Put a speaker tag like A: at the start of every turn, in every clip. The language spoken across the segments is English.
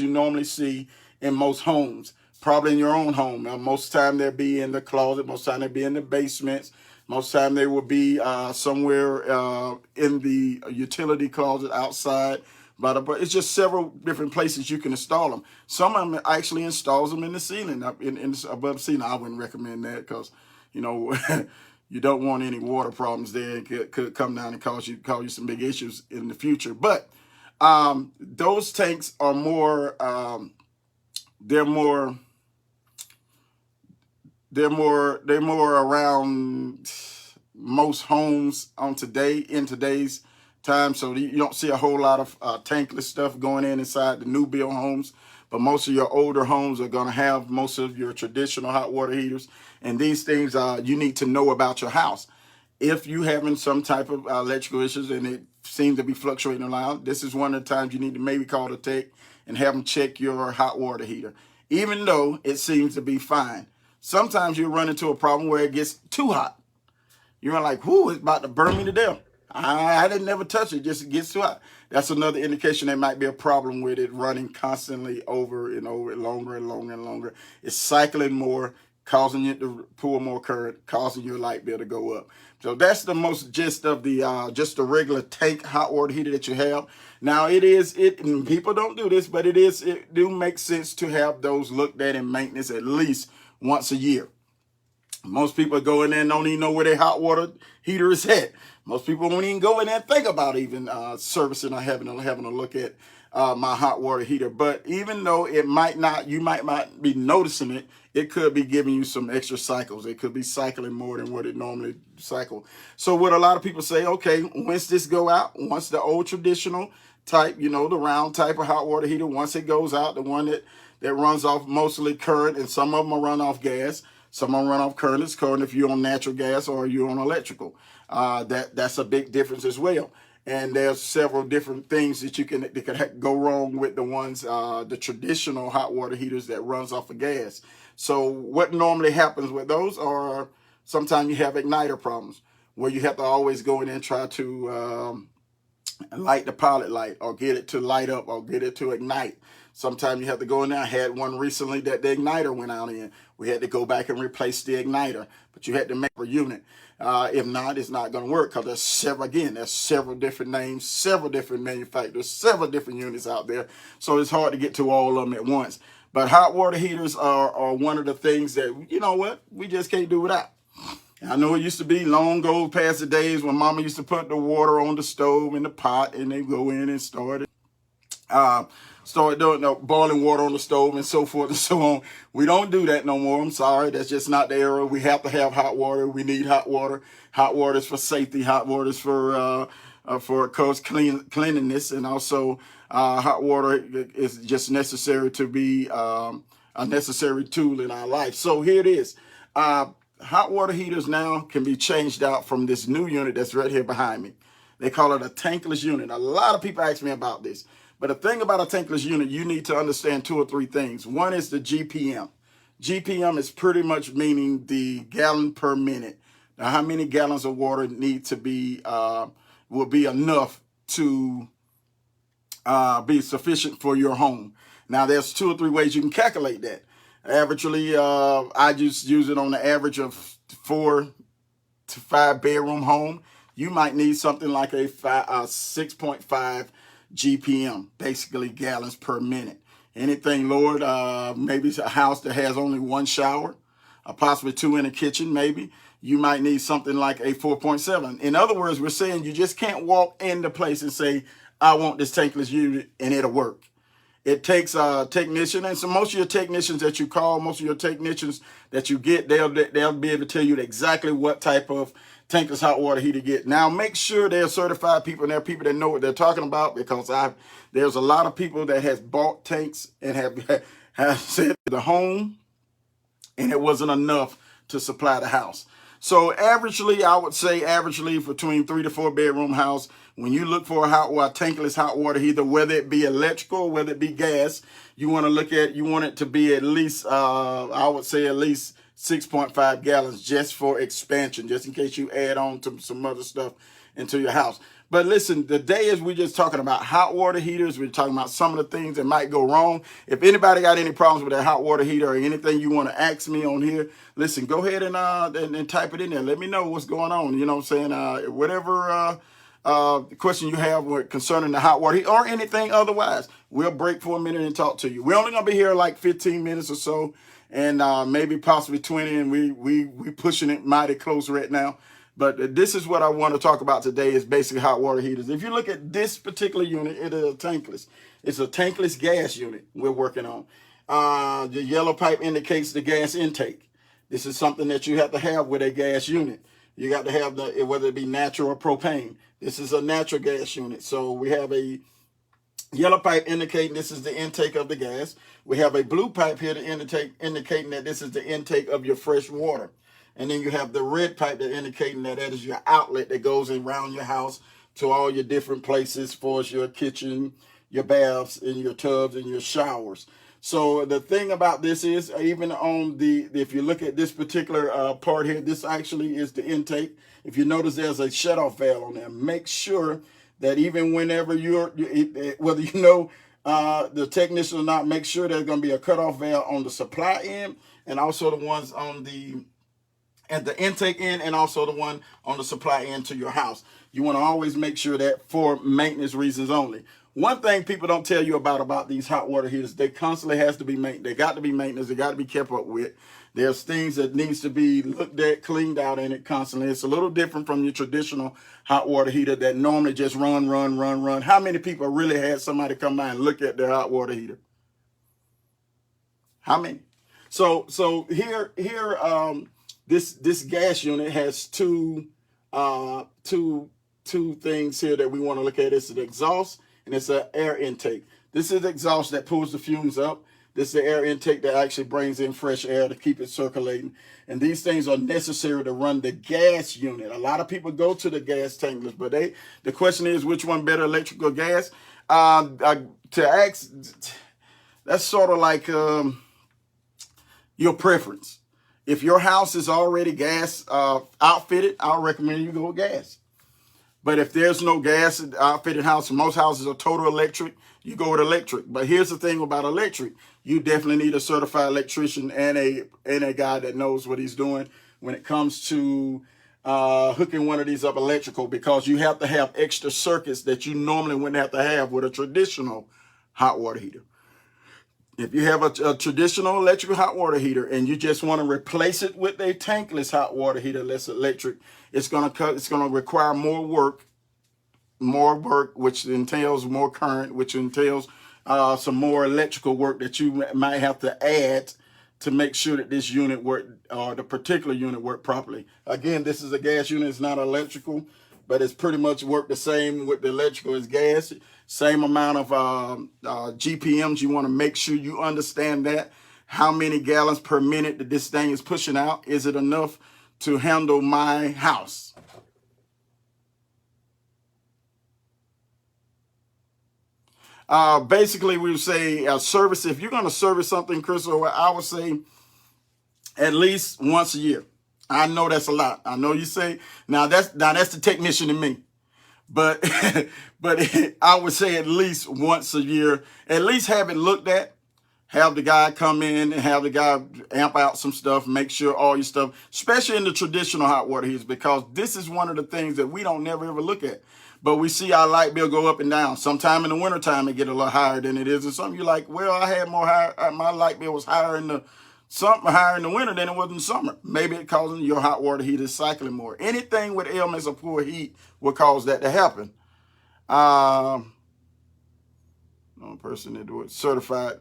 A: you normally see in most homes, probably in your own home. Most of the time they'll be in the closet, most of the time they'll be in the basements, most of the time they will be somewhere in the utility closet outside. But it's just several different places you can install them. Some of them actually installs them in the ceiling, above the ceiling. I wouldn't recommend that because, you know, you don't want any water problems there. It could come down and cause you some big issues in the future. But those tanks are more, they're more around most homes in today's time. So you don't see a whole lot of tankless stuff going inside the new build homes. But most of your older homes are going to have most of your traditional hot water heaters. And these things you need to know about your house. If you having some type of electrical issues and it seems to be fluctuating a lot, this is one of the times you need to maybe call the tech and have them check your hot water heater. Even though it seems to be fine, sometimes you run into a problem where it gets too hot. You're like, whoo, it's about to burn me to death. I didn't never touch it, just it gets too hot. That's another indication there might be a problem with it running constantly over and over, longer and longer and longer. It's cycling more, causing it to pull more current, causing your light bill to go up. So that's the most gist of the just the regular tank hot water heater that you have. Now and people don't do this, but it do make sense to have those looked at and maintenance at least once a year. Most people go in there and don't even know where their hot water heater is at. Most people won't even go in there and think about even servicing or having a look at my hot water heater. But even though you might not be noticing it, it could be giving you some extra cycles. It could be cycling more than what it normally cycles. So what a lot of people say, okay, once this go out, once the old traditional type, the round type of hot water heater, once it goes out, the one that runs off mostly current, and some of them will run off gas. Some of them run off current. It's current if you're on natural gas or you're on electrical. That's a big difference as well. And there's several different things that could go wrong with the ones, the traditional hot water heaters that runs off of gas. So what normally happens with those are sometimes you have igniter problems where you have to always go in and try to light the pilot light or get it to light up or get it to ignite. Sometimes you have to go in there. I had one recently that the igniter went out in. We had to go back and replace the igniter, but you had to make a unit. If not, it's not going to work because there's several different names, several different manufacturers, several different units out there. So it's hard to get to all of them at once. But hot water heaters are one of the things that, you know what, we just can't do without. I know it used to be long ago past the days when mama used to put the water on the stove in the pot and they go in and start doing boiling water on the stove and so forth and so on. We don't do that no more. I'm sorry. That's just not the era. We have to have hot water. We need hot water. Hot water is for safety. Hot water is for cleanliness. And also hot water is just necessary to be a necessary tool in our life. So here it is. Hot water heaters now can be changed out from this new unit that's right here behind me. They call it a tankless unit. A lot of people ask me about this. But the thing about a tankless unit, you need to understand 2 or 3 things. One is the GPM. GPM is pretty much meaning the gallon per minute. Now, how many gallons of water need to be, will be enough to be sufficient for your home. Now, there's 2 or 3 ways you can calculate that. Averagely, I just use it on the average of 4 to 5 bedroom home. You might need something like a 6.5 GPM, basically gallons per minute. Anything lower, maybe it's a house that has only 1 shower, possibly 2 in the kitchen, maybe. You might need something like a 4.7. In other words, we're saying you just can't walk into place and say, I want this tankless unit, and it'll work. It takes a technician, and so most of your technicians that you call, most of your technicians that you get, they'll be able to tell you exactly what type of tankless hot water heater to get. Now, make sure they're certified people, and they're people that know what they're talking about, because there's a lot of people that has bought tanks and have sent the home, and it wasn't enough to supply the house. So averagely, I would say between 3 to 4 bedroom house, when you look for a tankless hot water heater, whether it be electrical, whether it be gas, you want it to be at least, I would say at least 6.5 gallons just for expansion, just in case you add on to some other stuff into your house. But listen, today is we're just talking about hot water heaters. We're talking about some of the things that might go wrong. If anybody got any problems with that hot water heater or anything you want to ask me on here, listen, go ahead and type it in there. Let me know what's going on. You know what I'm saying? Whatever question you have concerning the hot water heater or anything otherwise, we'll break for a minute and talk to you. We're only going to be here like 15 minutes or so, and maybe possibly 20, and we pushing it mighty close right now. But this is what I want to talk about today is basically hot water heaters. If you look at this particular unit, it is a tankless. It's a tankless gas unit we're working on. The yellow pipe indicates the gas intake. This is something that you have to have with a gas unit. You got to have whether it be natural or propane. This is a natural gas unit. So we have a yellow pipe indicating this is the intake of the gas. We have a blue pipe here to indicating that this is the intake of your fresh water. And then you have the red pipe that indicating that is your outlet that goes around your house to all your different places for as your kitchen, your baths, and your tubs and your showers. So the thing about this is even on if you look at this particular part here, this actually is the intake. If you notice there's a shutoff valve on there, make sure that even whenever whether you know the technician or not, make sure there's going to be a cutoff valve on the supply end and also the ones on at the intake end and also the one on the supply end to your house. You want to always make sure that for maintenance reasons only. One thing people don't tell you about these hot water heaters, they constantly has to be maintained. They got to be maintenance. They got to be kept up with. There's things that needs to be looked at, cleaned out in it constantly. It's a little different from your traditional hot water heater that normally just run. How many people really had somebody come by and look at their hot water heater? How many? So here this gas unit has two things here that we want to look at. It's an exhaust and it's an air intake. This is the exhaust that pulls the fumes up. This is the air intake that actually brings in fresh air to keep it circulating. And these things are necessary to run the gas unit. A lot of people go to the gas tankless, but the question is which one better, electric or gas? To ask, that's sort of like your preference. If your house is already gas outfitted, I'll recommend you go with gas. But if there's no gas outfitted house, most houses are total electric, you go with electric. But here's the thing about electric. You definitely need a certified electrician and a guy that knows what he's doing when it comes to hooking one of these up electrical, because you have to have extra circuits that you normally wouldn't have to have with a traditional hot water heater. If you have a traditional electrical hot water heater and you just want to replace it with a tankless hot water heater that's electric, it's gonna require more work, which entails more current, which entails some more electrical work that you might have to add to make sure that this unit work, or the particular unit work properly. Again, this is a gas unit, it's not electrical, but it's pretty much work the same with the electrical as gas. Same amount of GPMs. You want to make sure you understand that. How many gallons per minute that this thing is pushing out? Is it enough to handle my house? Basically, we would say service. If you're going to service something, Crystal, I would say at least once a year. I know that's a lot. I know you say now that's the technician in me. But I would say at least once a year, at least have it looked at, have the guy come in and have the guy amp out some stuff, make sure all your stuff, especially in the traditional hot water heaters, because this is one of the things that we don't never ever look at. But we see our light bill go up and down. Sometime in the wintertime it get a little higher than it is. And some you're like, well, I had more higher, my light bill was higher in the winter than it was in the summer. Maybe it causing your hot water heater cycling more. Anything with elements of poor heat will cause that to happen. No person that do it certified.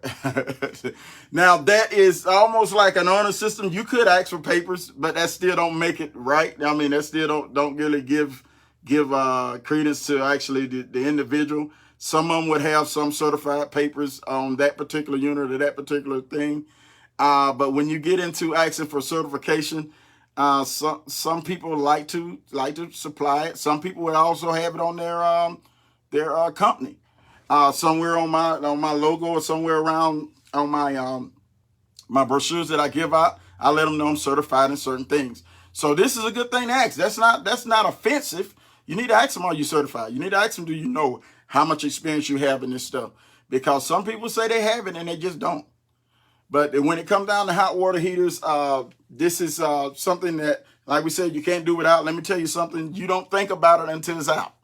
A: Now that is almost like an honor system. You could ask for papers, but that still don't make it right. I mean, that still don't really give credence to actually the individual. Some of them would have some certified papers on that particular unit or that particular thing. But when you get into asking for certification, some people like to supply it. Some people would also have it on their company, somewhere on my logo or somewhere around on my brochures that I give out. I let them know I'm certified in certain things. So this is a good thing to ask. That's not offensive. You need to ask them, are you certified? You need to ask them, do you know how much experience you have in this stuff? Because some people say they have it and they just don't. But when it comes down to hot water heaters, this is something that, like we said, you can't do without. Let me tell you something. You don't think about it until it's out.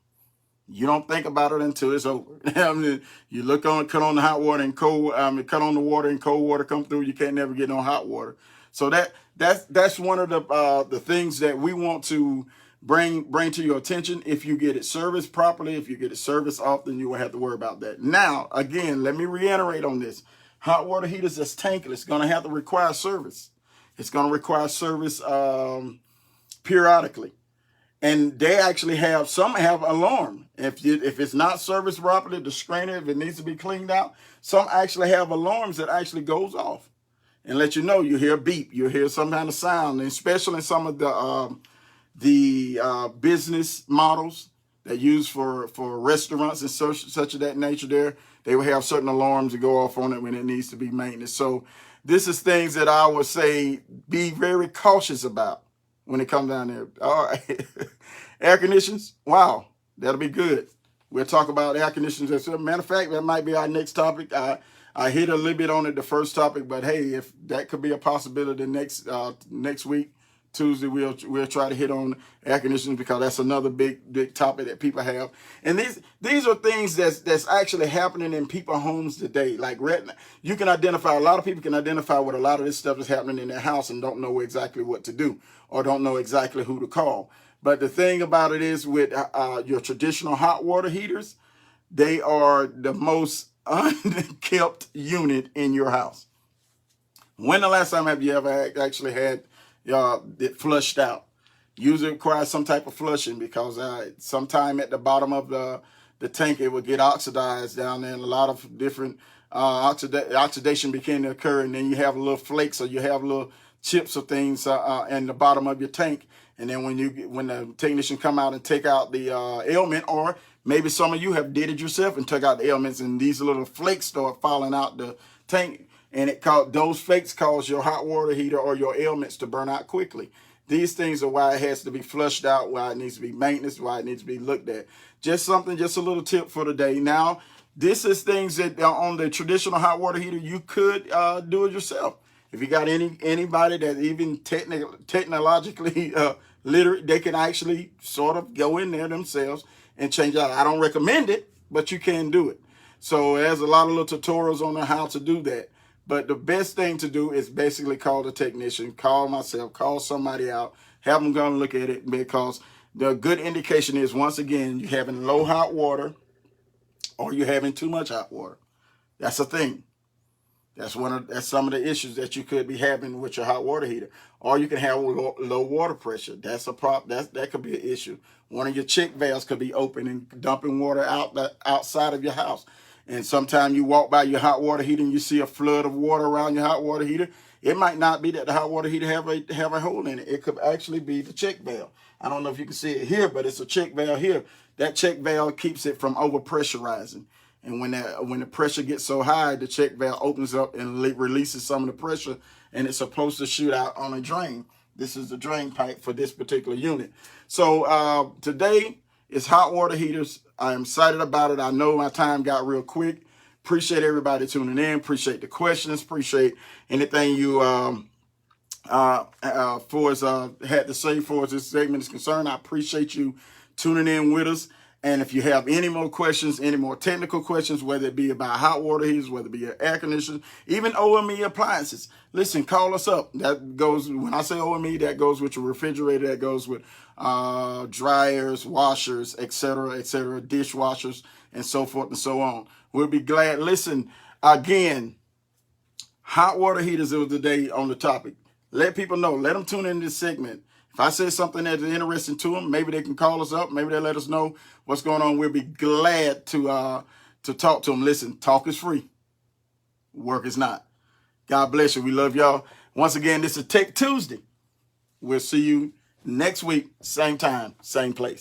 A: You don't think about it until it's over. I mean, you cut on the hot water and cold. Cut on the water and cold water come through. You can't never get no hot water. So that's one of the things that we want to bring to your attention. If you get it serviced properly, if you get it serviced often, you won't have to worry about that. Now, again, let me reiterate on this. Hot water heaters that's tankless going to have to require service. It's going to require service periodically. And they actually some have alarm. If it's not serviced properly, the strainer, if it needs to be cleaned out, some actually have alarms that actually goes off and let you know. You hear a beep, you hear some kind of sound, and especially in some of the business models that use for restaurants and such of that nature there, they will have certain alarms that go off on it when it needs to be maintenance. So this is things that I would say be very cautious about when it comes down there. All right. Air conditioners. Wow. That'll be good. We'll talk about air conditioners. As a matter of fact, that might be our next topic. I hit a little bit on it the first topic, but hey, if that could be a possibility next week, Tuesday, we'll try to hit on air conditioning, because that's another big topic that people have. And these are things that's actually happening in people's homes today. Like you can identify, a lot of people can identify what a lot of this stuff is happening in their house and don't know exactly what to do or don't know exactly who to call. But the thing about it is, with your traditional hot water heaters, they are the most unkept unit in your house. When the last time have you ever actually had it flushed out? Usually requires some type of flushing, because sometime at the bottom of the tank it will get oxidized down there, and a lot of different oxidation begin to occur, and then you have little flakes, or you have little chips of things in the bottom of your tank. And then when the technician come out and take out the ailment, or maybe some of you have did it yourself and took out the ailments, and these little flakes start falling out the tank, and those flakes cause your hot water heater or your ailments to burn out quickly. These things are why it has to be flushed out, why it needs to be maintenance, why it needs to be looked at. Just a little tip for today. Now, this is things that on the traditional hot water heater, you could do it yourself. If you got anybody that even technologically literate, they can actually sort of go in there themselves and change out. I don't recommend it, but you can do it. So there's a lot of little tutorials on how to do that. But the best thing to do is basically call the technician, call myself, call somebody out, have them go and look at it, because the good indication is, once again, you're having low hot water or you're having too much hot water. That's a thing. That's some of the issues that you could be having with your hot water heater. Or you can have low water pressure. That's a problem. That could be an issue. One of your check valves could be open and dumping water outside of your house. And sometimes you walk by your hot water heater and you see a flood of water around your hot water heater. It might not be that the hot water heater have a hole in it. It could actually be the check valve. I don't know if you can see it here, but it's a check valve here. That check valve keeps it from overpressurizing. And when the pressure gets so high, the check valve opens up and releases some of the pressure, and it's supposed to shoot out on a drain. This is the drain pipe for this particular unit. So today is hot water heaters. I'm excited about it. I know my time got real quick. Appreciate everybody tuning in. Appreciate the questions. Appreciate anything you had to say for us this segment is concerned. I appreciate you tuning in with us. And if you have any more questions, any more technical questions, whether it be about hot water heaters, whether it be air conditioners, even OME appliances, listen, call us up. That goes, when I say OME, that goes with your refrigerator, that goes with dryers, washers, etc., dishwashers, and so forth and so on. We'll be glad. Listen, again, hot water heaters of the day on the topic. Let people know. Let them tune in this segment. If I say something that's interesting to them, maybe they can call us up. Maybe they'll let us know what's going on. We'll be glad to talk to them. Listen, talk is free. Work is not. God bless you. We love y'all. Once again, this is Tech Tuesday. We'll see you next week, same time, same place.